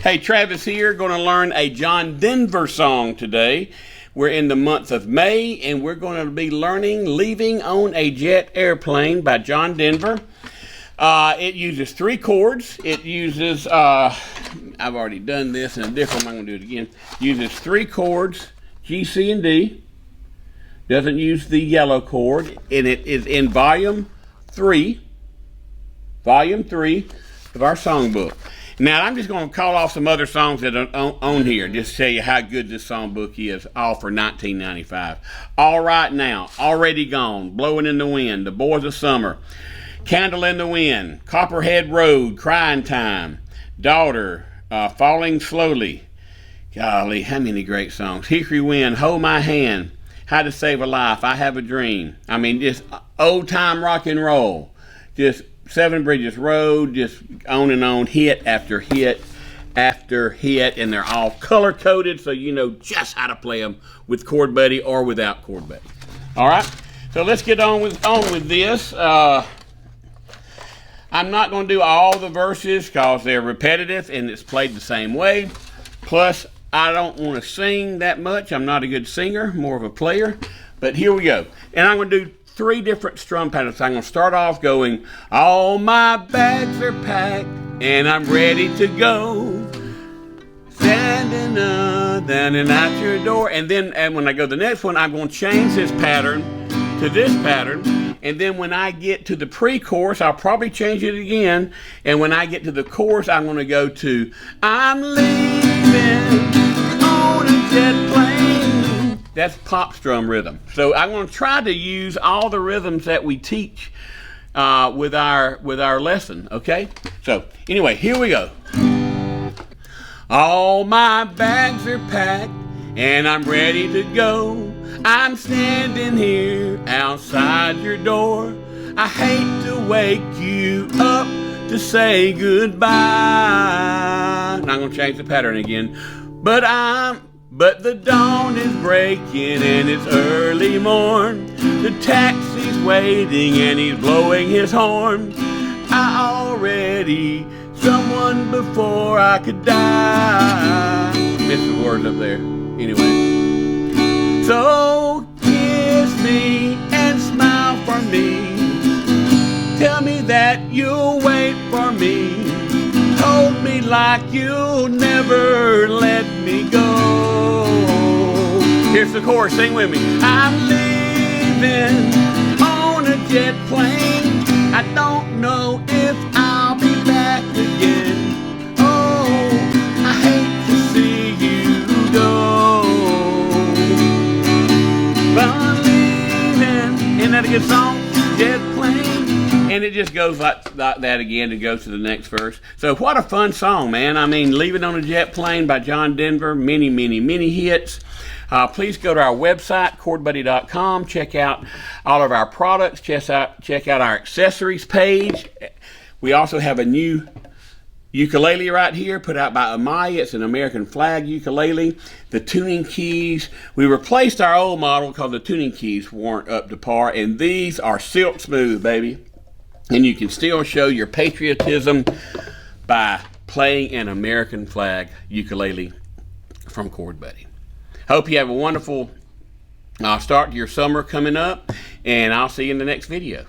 Hey, Travis here, going to learn a John Denver song today. We're in the month of May, and we're going to be learning Leaving on a Jet Airplane by John Denver. It uses 3 chords. It uses, I've already done this in a different one, I'm going to do it again. Uses 3 chords, G, C, and D. Doesn't use the yellow chord, and it is in volume 3 of our songbook. Now, I'm just going to call off some other songs that are on here, just to tell you how good this songbook is, all for $19.95. All Right Now, Already Gone, Blowing in the Wind, The Boys of Summer, Candle in the Wind, Copperhead Road, Crying Time, Daughter, Falling Slowly. Golly, how many great songs. Hickory Wind, Hold My Hand, How to Save a Life, I Have a Dream. I mean, just old time rock and roll. Just Seven Bridges Road, just on and on, hit after hit after hit, and they're all color coded, so you know just how to play them with ChordBuddy or without ChordBuddy. All right, so let's get on with this. I'm not going to do all the verses because they're repetitive and it's played the same way. Plus, I don't want to sing that much. I'm not a good singer, more of a player. But here we go, and I'm going to do 3 different strum patterns. I'm going to start off going, all my bags are packed and I'm ready to go. Standing up, down and out your door. And when I go to the next one, I'm going to change this pattern to this pattern. And then when I get to the pre-chorus, I'll probably change it again. And when I get to the chorus, I'm going to go to, I'm leaving on a jet plane. That's pop strum rhythm. So I'm going to try to use all the rhythms that we teach with our lesson, okay? So anyway, here we go. All my bags are packed and I'm ready to go. I'm standing here outside your door. I hate to wake you up to say goodbye. And I'm going to change the pattern again. But the dawn is breaking and it's early morn. The taxi's waiting and he's blowing his horn. I already someone before I could die. Missed the words up there. Anyway. So kiss me and smile for me. Tell me that you'll wait for me. Hold me like you'll never let me go. Here's the chorus, sing with me. I'm leaving on a jet plane. I don't know if I'll be back again. Oh, I hate to see you go. But I'm leaving. Isn't that a good song? Jet plane. And it just goes like that again. It goes to the next verse. So what a fun song, man. I mean, Leaving on a Jet Plane by John Denver. Many, many, many hits. Please go to our website, ChordBuddy.com. Check out all of our products. Check out our accessories page. We also have a new ukulele right here, put out by Amaya. It's an American flag ukulele. The tuning keys. We replaced our old model because the tuning keys weren't up to par. And these are silk smooth, baby. And you can still show your patriotism by playing an American flag ukulele from ChordBuddy. Hope you have a wonderful start to your summer coming up, and I'll see you in the next video.